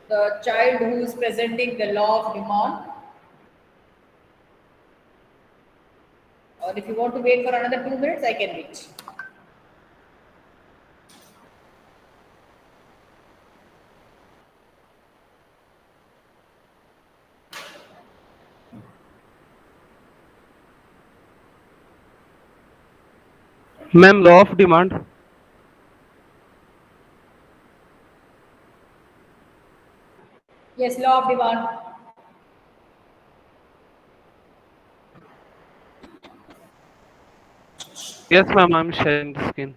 The child who is presenting the law of demand. Or if you want to wait for another 2 minutes, I can wait. Ma'am, law of demand. Yes, law of demand. Yes, ma'am, I'm sharing the screen.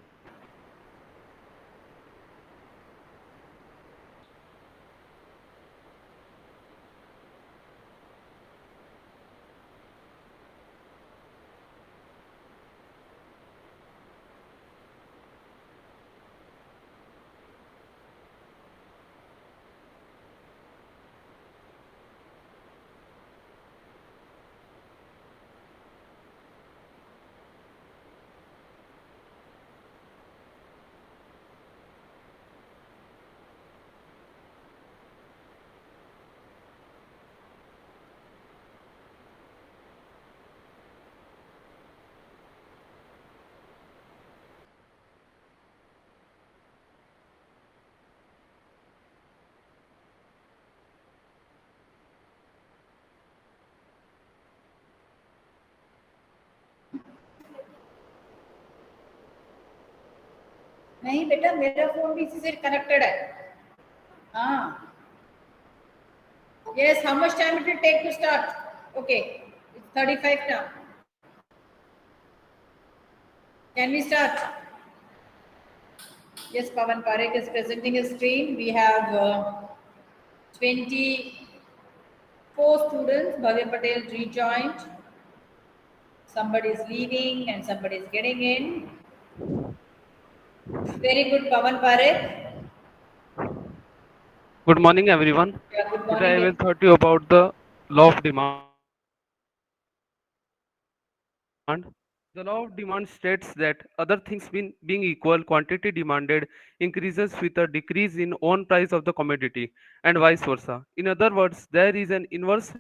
नहीं बेटा मेरा phone भी इसी से connected है. हाँ. Yes, how much time it will take to start? Okay, it's 35 now. Can we start? Yes, Pavan Parekh is presenting his screen. We have 24 students. Bhavya Patel rejoined. Somebody is leaving and somebody is getting in. Very good, Pavan Parekh. Good morning, everyone. Yeah, good Today I morning. will talk to you about the law of demand. The law of demand states that other things being equal, quantity demanded increases with a decrease in own price of the commodity and vice versa. In other words, there is an inverse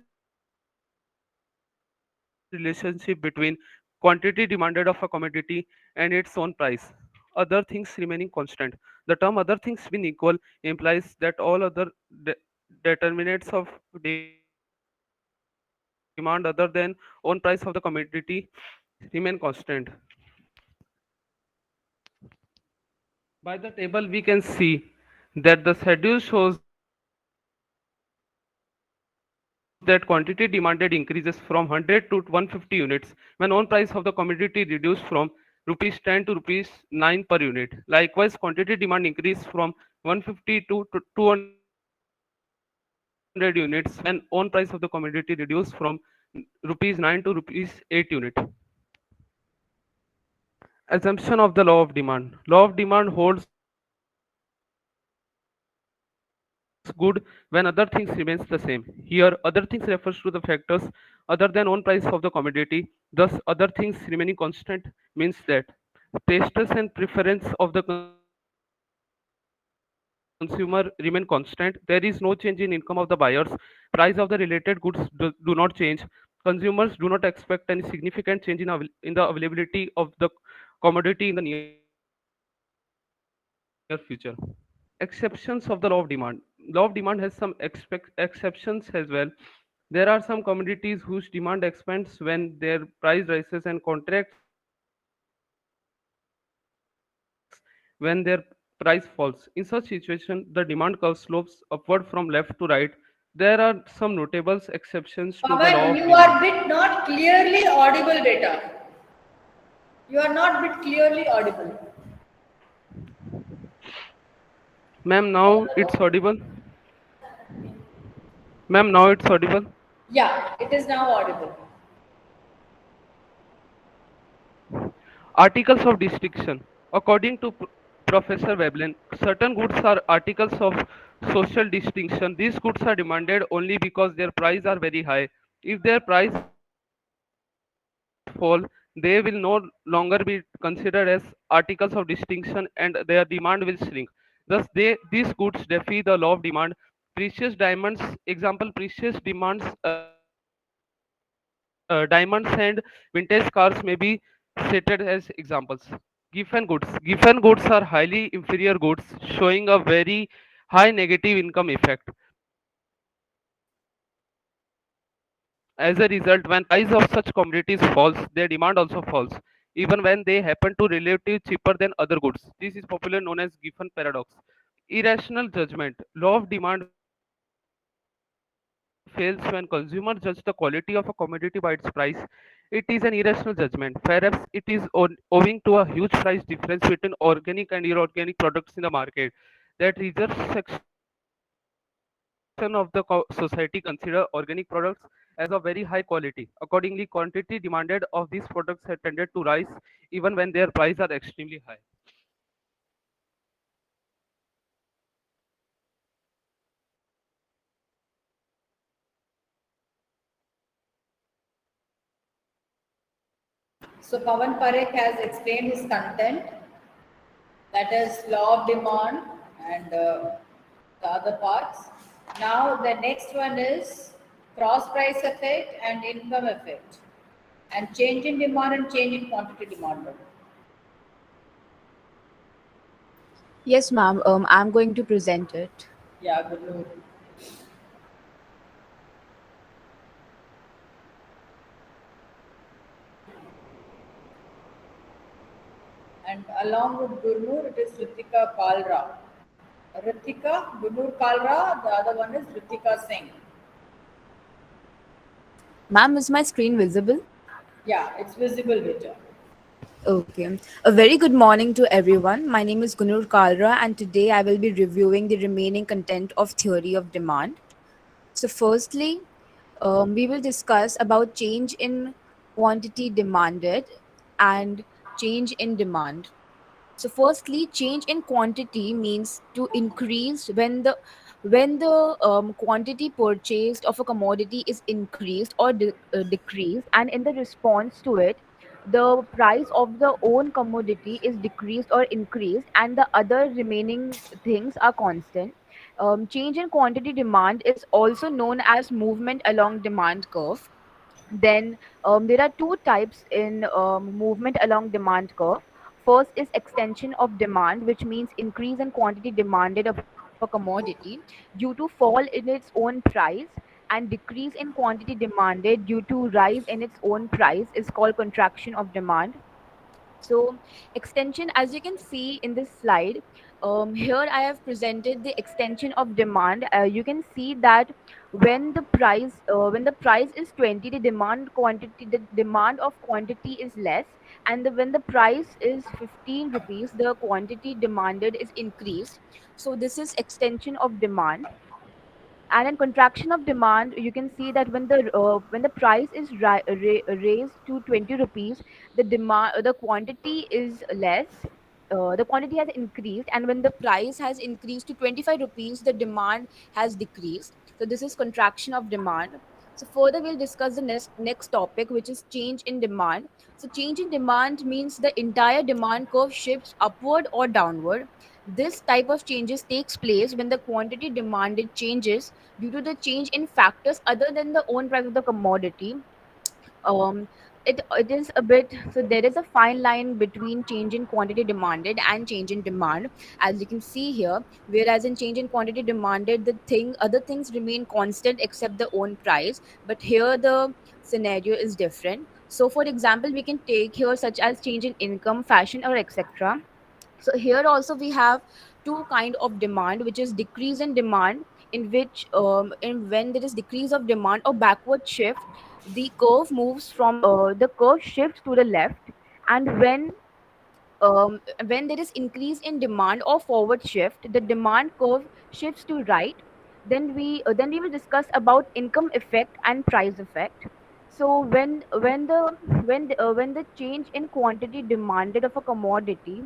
relationship between quantity demanded of a commodity and its own price. Other things remaining constant. The term other things being equal implies that all other determinants of demand other than own price of the commodity remain constant. By the table, we can see that the schedule shows that quantity demanded increases from 100 to 150 units when own price of the commodity reduced from rupees 10 to rupees 9 per unit. Likewise, quantity demand increased from 150 to 200 units when own price of the commodity reduced from rupees 9 to rupees 8 unit. Assumption of the law of demand. Law of demand holds good when other things remains the same. Here, other things refers to the factors other than own price of the commodity. Thus, other things remaining constant means that tastes and preference of the consumer remain constant. There is no change in income of the buyers. Price of the related goods do not change. Consumers do not expect any significant change in the availability of the commodity in the near future. Exceptions of the law of demand. Law of demand has some exceptions as well. There are some exceptions as well. There are some commodities whose demand expands when their price rises and contracts when their price falls. In such situation, the demand curve slopes upward from left to right. There are some notable exceptions to the law of demand. Pavan, you are bit not clearly audible, beta. You are not bit clearly audible. Ma'am, now it's audible. Ma'am, now it's audible. Yeah, it is now audible. Articles of distinction. According to Professor Veblen, certain goods are articles of social distinction. These goods are demanded only because their price are very high. If their price fall, they will no longer be considered as articles of distinction and their demand will shrink. Thus, these goods defy the law of demand. Precious diamonds, example, precious diamonds and vintage cars may be cited as examples. Giffen goods are highly inferior goods, showing a very high negative income effect. As a result, when price of such commodities falls, their demand also falls, even when they happen to relative cheaper than other goods. This is popularly known as Giffen paradox. Irrational judgment. Law of demand fails when consumers judge the quality of a commodity by its price. It is an irrational judgment. Perhaps it is owing to a huge price difference between organic and inorganic products in the market. That research section of the society consider organic products as of very high quality. Accordingly, quantity demanded of these products have tended to rise even when their prices are extremely high. So Pawan Parekh has explained his content, that is law of demand and the other parts. Now the next one is cross price effect and income effect, and change in demand and change in quantity demanded. Yes, ma'am. I'm going to present it. Yeah, good Lord. And along with Gurnur, it is Ritika Kalra. Ritika Gunur Kalra, the other one is Ritika Singh. Ma'am, is my screen visible? Yeah, it's visible, Vita. Okay. A very good morning to everyone. My name is Gunur Kalra, and today I will be reviewing the remaining content of Theory of Demand. So, firstly, we will discuss about change in quantity demanded and change in demand. So firstly, change in quantity means to increase when the quantity purchased of a commodity is increased or decreased, and in the response to it, the price of the own commodity is decreased or increased, and the other remaining things are constant. Change in quantity demand is also known as movement along demand curve. Then there are two types in movement along demand curve. First is extension of demand, which means increase in quantity demanded of a commodity due to fall in its own price, and decrease in quantity demanded due to rise in its own price is called contraction of demand. So extension, as you can see in this slide, here I have presented the extension of demand. You can see that when the price is 20, the demand of quantity is less, and when the price is 15 rupees, the quantity demanded is increased. So this is extension of demand. And in contraction of demand, you can see that when the price is raised to 20 rupees, the quantity is less. The quantity has increased, and when the price has increased to 25 rupees, the demand has decreased. So this is contraction of demand. So further, we'll discuss the next topic, which is change in demand. So change in demand means the entire demand curve shifts upward or downward. This type of changes takes place when the quantity demanded changes due to the change in factors other than the own price of the commodity. um it is a bit, so there is a fine line between change in quantity demanded and change in demand, as you can see here. Whereas in change in quantity demanded, the thing other things remain constant except the own price, but here the scenario is different. So for example, we can take here such as change in income, fashion, or etc. So here also we have two kind of demand, which is decrease in demand, in which in when there is decrease of demand or backward shift, the curve moves from the curve shifts to the left. And when there is increase in demand or forward shift, the demand curve shifts to right. Then we will discuss about income effect and price effect. So when the change in quantity demanded of a commodity,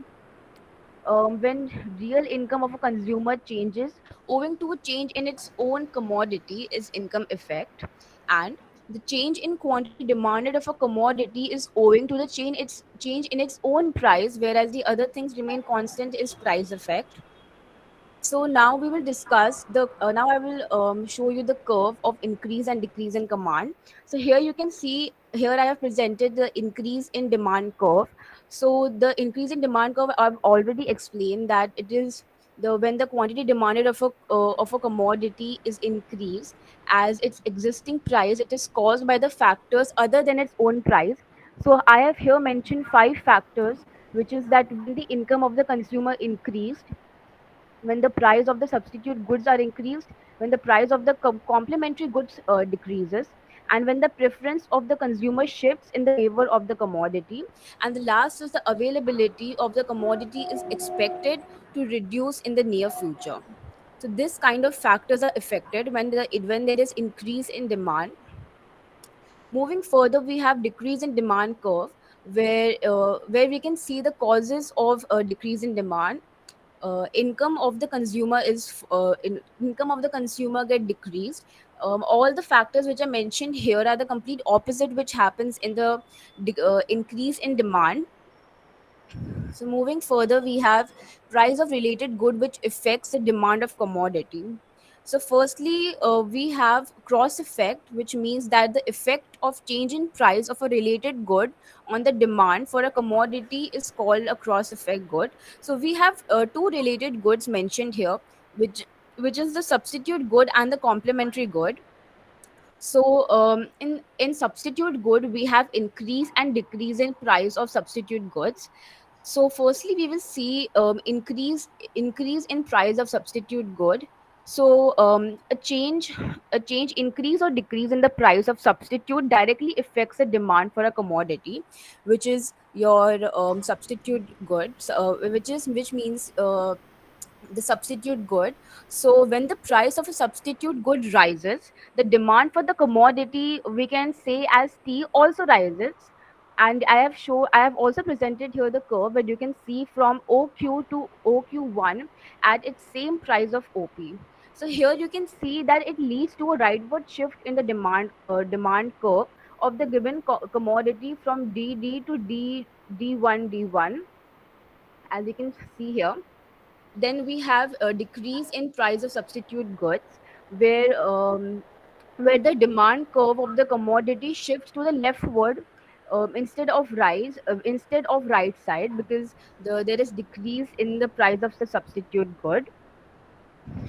when real income of a consumer changes owing to a change in its own commodity is income effect, and the change in quantity demanded of a commodity is owing to the change in its own price, whereas the other things remain constant is price effect. So now we will discuss the now I will show you the curve of increase and decrease in command. So here you can see, here I have presented the increase in demand curve. So the increase in demand curve, I've already explained that it is the when the quantity demanded of a commodity is increased as its existing price, it is caused by the factors other than its own price. So I have here mentioned five factors, which is that when the income of the consumer increased, when the price of the substitute goods are increased, when the price of the complementary goods decreases, and when the preference of the consumer shifts in the favor of the commodity. And the last is the availability of the commodity is expected to reduce in the near future. So this kind of factors are affected when there is increase in demand. Moving further, we have decrease in demand curve, where we can see the causes of a decrease in demand. Income of the consumer income of the consumer get decreased. All the factors which are mentioned here are the complete opposite which happens in the increase in demand. So moving further, we have price of related good which affects the demand of commodity. So firstly, we have cross effect, which means that the effect of change in price of a related good on the demand for a commodity is called a cross effect good. So we have two related goods mentioned here, which is the substitute good and the complementary good. So in substitute good, we have increase and decrease in price of substitute goods. So firstly, we will see increase in price of substitute good. So a change increase or decrease in the price of substitute directly affects the demand for a commodity, which is your substitute goods, which means the substitute good. So when the price of a substitute good rises, the demand for the commodity, we can say as T, also rises. And I have also presented here the curve where you can see from OQ to OQ1 at its same price of OP. So here you can see that it leads to a rightward shift in the demand curve of the given commodity from DD to D1 as you can see here. Then we have a decrease in price of substitute goods, where the demand curve of the commodity shifts to the leftward, instead of right side, because there is decrease in the price of the substitute good.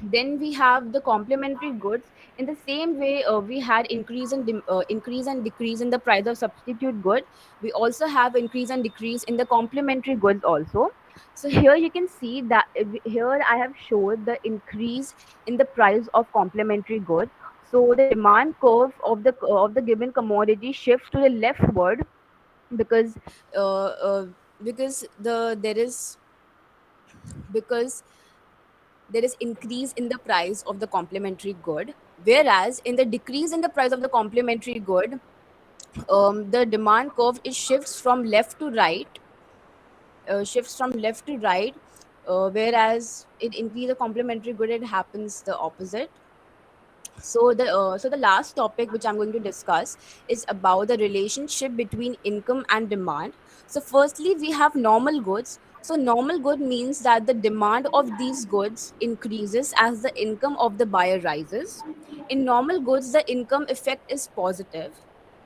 Then we have the complementary goods. In the same way, we had increase and decrease in the price of substitute good. We also have increase and decrease in the complementary goods also. So here you can see that here I have showed the increase in the price of complementary goods. So the demand curve of the given commodity shifts to the leftward, because uh, uh, because because there is increase in the price of the complementary good, whereas in the decrease in the price of the complementary good, the demand curve it shifts from left to right, whereas it increase the complementary good, it happens the opposite. So the last topic which I'm going to discuss is about the relationship between income and demand. So firstly, we have normal goods. So normal good means that the demand of these goods increases as the income of the buyer rises. In normal goods, the income effect is positive.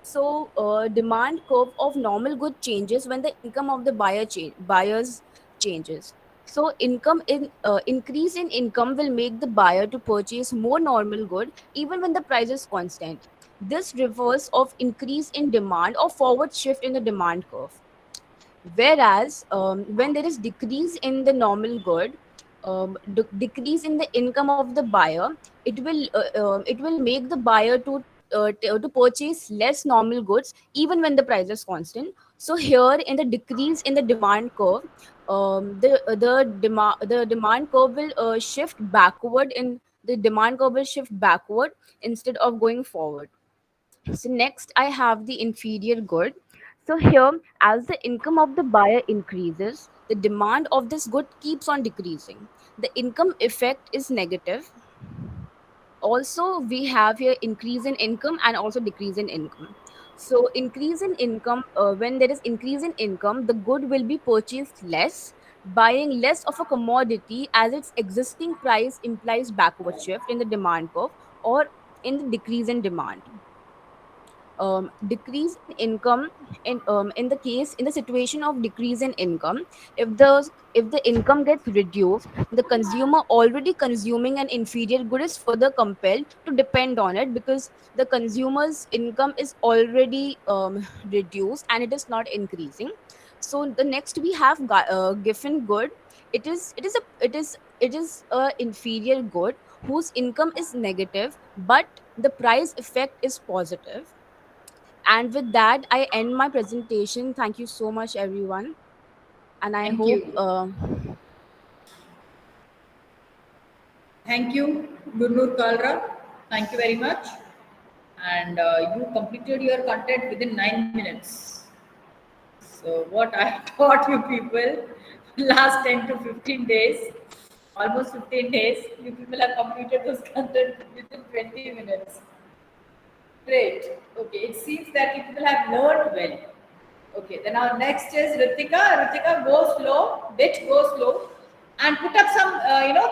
So demand curve of normal good changes when the income of the buyers changes. So increase in income will make the buyer to purchase more normal good even when the price is constant. This reverse of increase in demand or forward shift in the demand curve. Whereas when there is decrease in the normal good, decrease in the income of the buyer, it will make the buyer to purchase less normal goods even when the price is constant. So here in the decrease in the demand curve, the demand curve will shift backward instead of going forward. So next I have the inferior good. So here, as the income of the buyer increases, the demand of this good keeps on decreasing. The income effect is negative. Also, we have here increase in income and also decrease in income. So increase in income, when there is increase in income, the good will be purchased less. buying less of a commodity as its existing price implies backward shift in the demand curve or in the decrease in demand. Decrease in income in the situation of decrease in income, if the income gets reduced, the consumer already consuming an inferior good is further compelled to depend on it because the consumer's income is already reduced and it is not increasing. So the next we have Giffen Good. It is a inferior good whose income is negative but the price effect is positive. And with that, I end my presentation. Thank you so much, everyone. And I Thank hope, you. Thank you, Gurnur Kalra. Thank you very much. And you completed your content within 9 minutes. So, what I taught you people last 10 to 15 days, almost 15 days, you people have completed those content within 20 minutes. Great. Okay, it seems that you people have learned well. Okay, then our next is Ritika. Ritika, go slow, bit go slow, and put up some,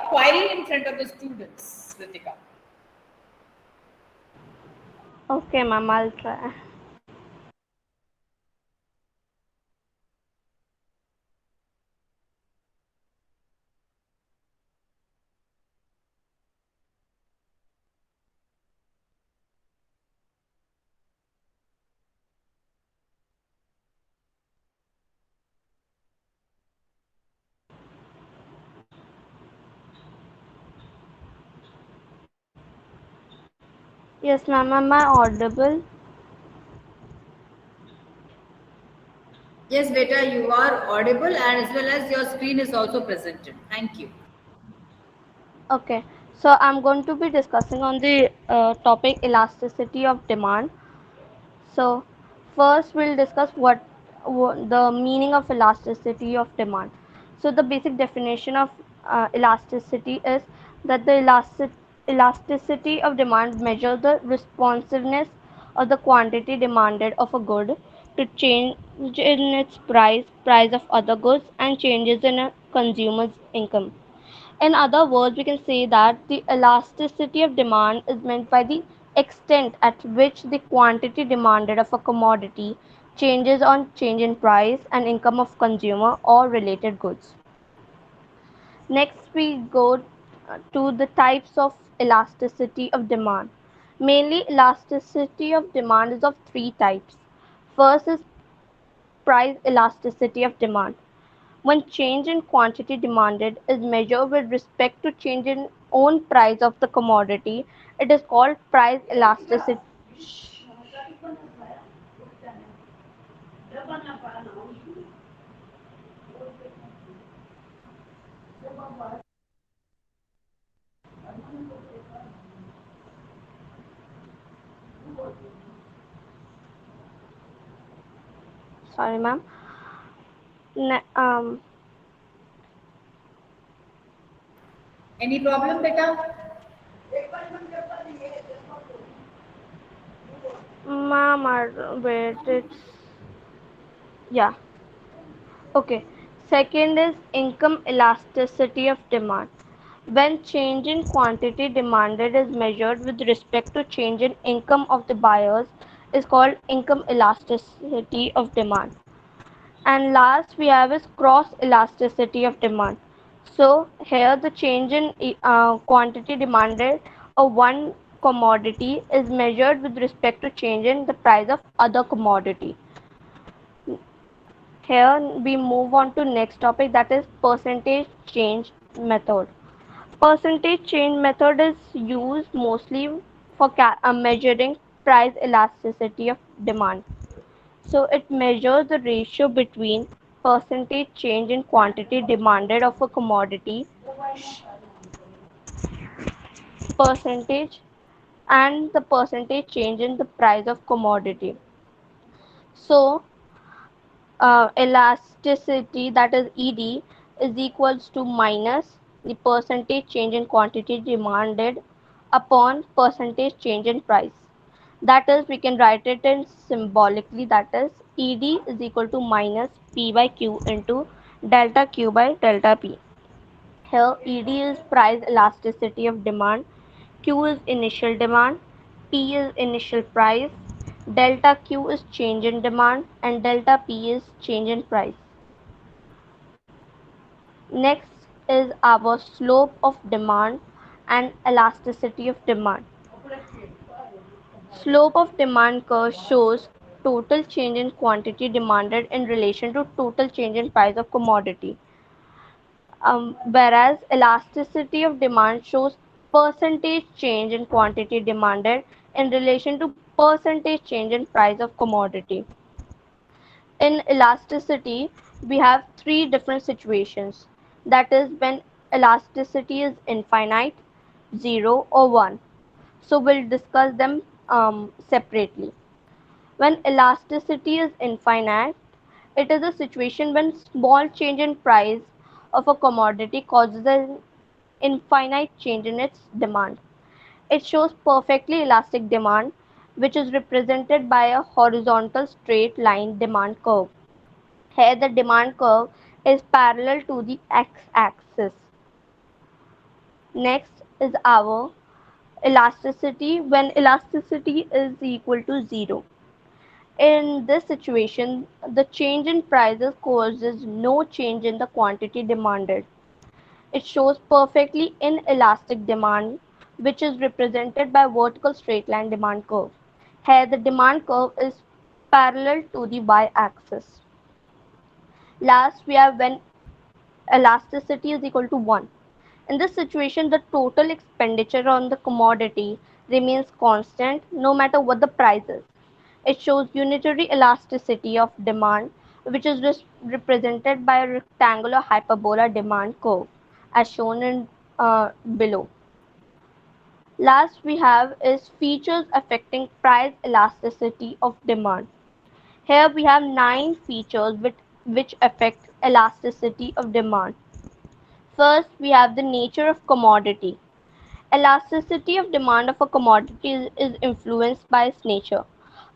query in front of the students. Ritika. Okay, ma'am, I'll try. Yes, ma'am, am I audible? Yes, beta, you are audible, and as well as your screen is also presented. Thank you. Okay, so I'm going to be discussing on the topic elasticity of demand. So, first we'll discuss what the meaning of elasticity of demand. So, the basic definition of elasticity is that the elasticity of demand measures the responsiveness of the quantity demanded of a good to change in its price of other goods, and changes in a consumer's income. In other words, we can say that the elasticity of demand is meant by the extent at which the quantity demanded of a commodity changes on change in price and income of consumer or related goods. Next, we go to the types of elasticity of demand. Mainly, elasticity of demand is of three types. First is price elasticity of demand. When change in quantity demanded is measured with respect to change in own price of the commodity, it is called price elasticity. Sorry, ma'am. Ne- um, Any problem, beta? ma'am, wait, it's yeah. Okay. Second is income elasticity of demand. When change in quantity demanded is measured with respect to change in income of the buyers is called income elasticity of demand. And last we have is cross elasticity of demand. So here the change in quantity demanded of one commodity is measured with respect to change in the price of other commodity. Here we move on to next topic, that is percentage change method. Percentage change method is used mostly for measuring price elasticity of demand. So it measures the ratio between percentage change in quantity demanded of a commodity percentage and the percentage change in the price of commodity. So elasticity, that is ED, is equals to minus the percentage change in quantity demanded upon percentage change in price. That is, we can write it in symbolically, that is ED is equal to minus P by Q into delta Q by delta P. Here ED is price elasticity of demand, Q is initial demand, P is initial price, delta Q is change in demand, and delta P is change in price. Next is our slope of demand and elasticity of demand. Slope of demand curve shows total change in quantity demanded in relation to total change in price of commodity. Whereas elasticity of demand shows percentage change in quantity demanded in relation to percentage change in price of commodity. In elasticity, we have three different situations. That is when elasticity is infinite, 0 or 1. So we'll discuss them separately. When elasticity is infinite, it is a situation when small change in price of a commodity causes an infinite change in its demand. It shows perfectly elastic demand, which is represented by a horizontal straight line demand curve. Here the demand curve is parallel to the x-axis. Next is our elasticity when elasticity is equal to 0. In this situation, the change in prices causes no change in the quantity demanded. It shows perfectly inelastic demand, which is represented by vertical straight line demand curve. Here the demand curve is parallel to the y-axis. Last, we have when elasticity is equal to 1. In this situation, the total expenditure on the commodity remains constant no matter what the price is. It shows unitary elasticity of demand, which is represented by a rectangular hyperbola demand curve, as shown in below. Last we have is features affecting price elasticity of demand. Here we have 9 features which affect elasticity of demand. First, we have the nature of commodity. Elasticity of demand of a commodity is influenced by its nature.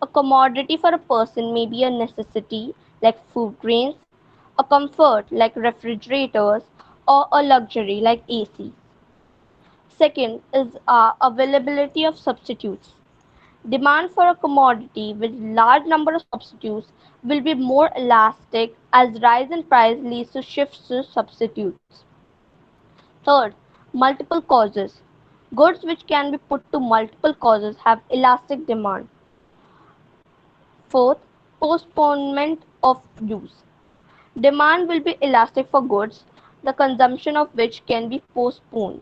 A commodity for a person may be a necessity, like food grains, a comfort, like refrigerators, or a luxury, like AC. Second is availability of substitutes. Demand for a commodity with large number of substitutes will be more elastic as rise in price leads to shifts to substitutes. Third, multiple causes. Goods which can be put to multiple causes have elastic demand. Fourth, postponement of use. Demand will be elastic for goods, the consumption of which can be postponed.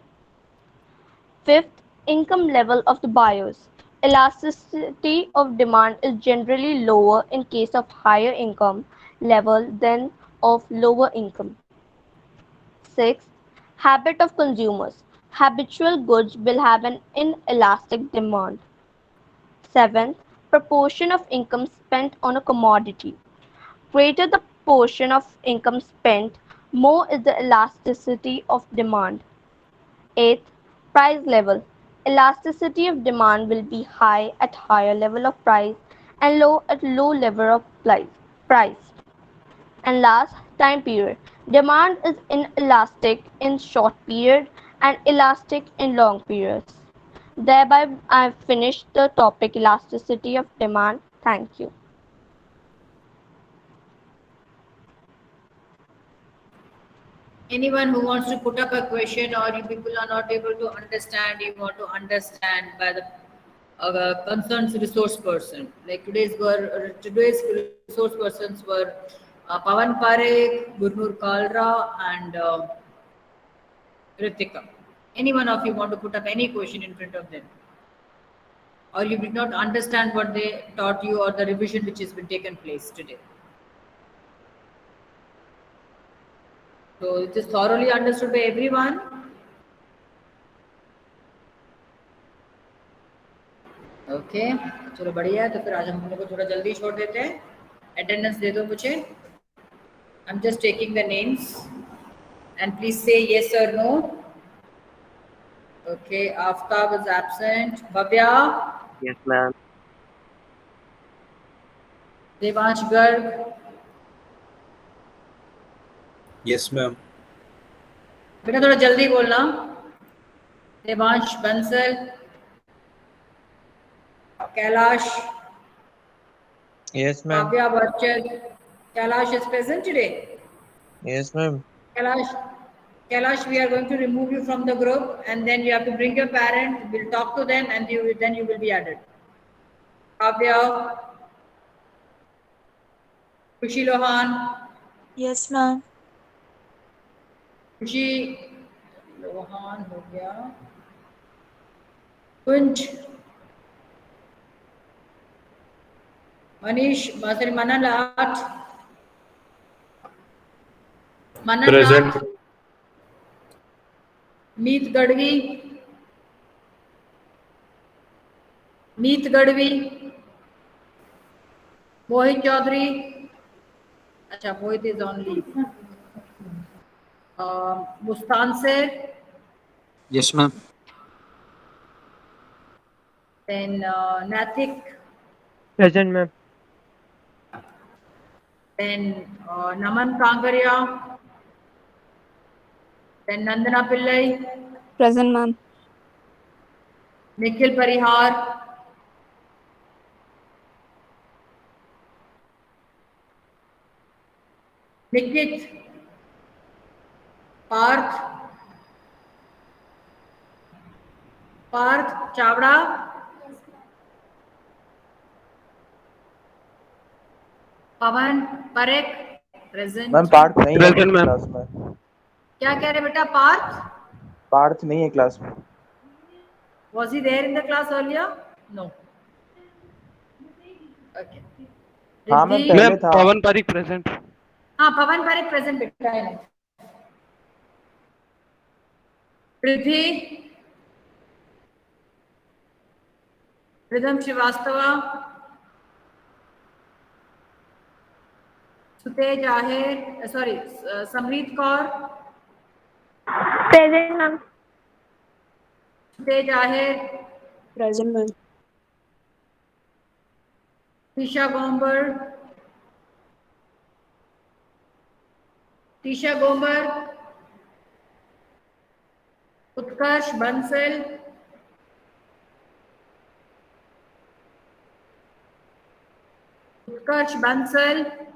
Fifth, income level of the buyers. Elasticity of demand is generally lower in case of higher income level than of lower income. Sixth, habit of consumers. Habitual goods will have an inelastic demand. Seventh, proportion of income spent on a commodity. Greater the portion of income spent, more is the elasticity of demand. Eighth, price level. Elasticity of demand will be high at higher level of price and low at low level of price. And last, time period. Demand is inelastic in short period and elastic in long periods. Thereby, I've finished the topic elasticity of demand. Thank you. Anyone who wants to put up a question or you people are not able to understand, you want to understand by the concerned resource person. Like today's resource persons were Pavan Parekh, Gurnur Kalra, and Ritika. Any one of you want to put up any question in front of them? Or you did not understand what they taught you or the revision which has been taken place today? So it is thoroughly understood by everyone. Okay चलो बढ़िया है तो फिर आज हम लोग को थोड़ा जल्दी छोड़ देते हैं अटेंडेंस दे दो मुझे I am just taking the names and please से यस और no okay Aftab is absent Bhavya Yes, ma'am. Devansh Garg Yes, ma'am. बेटा थोड़ा जल्दी बोलना. Devansh Bansal, Kailash, Yes, ma'am. Kavya Bachchan. Kailash is present today. Yes, ma'am. Kailash, Kailash, we are going to remove you from the group, and then you have to bring your parent. We'll talk to them, and then you will be added. Kavya, Kushi Lohan, Yes, ma'am. Kushi Lohan हो गया. Kunj, Manish, sorry, Manan Lat, Manan Present. Lat, Meet Gadvi, Meet Gadvi, Mohit Chaudhary. अच्छा, Mohit is on leave. Mustansir, Yes, ma'am. then Natik, Present, ma'am. then Naman Kangaria, then Nandana Pillai, Present, ma'am. Nikhil Parihar, Nikit, Parth, Parth Chavda, Pavan Parekh, present. Ma'am Parth नहीं है Present, ma'am. Class में. क्या कह रहे बेटा? पार्थ, पार्थ नहीं है class में. was he there in the class earlier? No. Okay. हाँ मैम Riddhi, पहले Ma'am, था. Pavan Parikh present. हाँ पवन पारेख present बेटा है. Riddhi, Rhythm Srivastava, Sutej Ahir, sorry, Samrit Kaur, Present, ma'am. Sutej Ahir, Present, ma'am. Tisha Gomber, Tisha Gomber, Utkarsh Bansal, Utkarsh Bansal,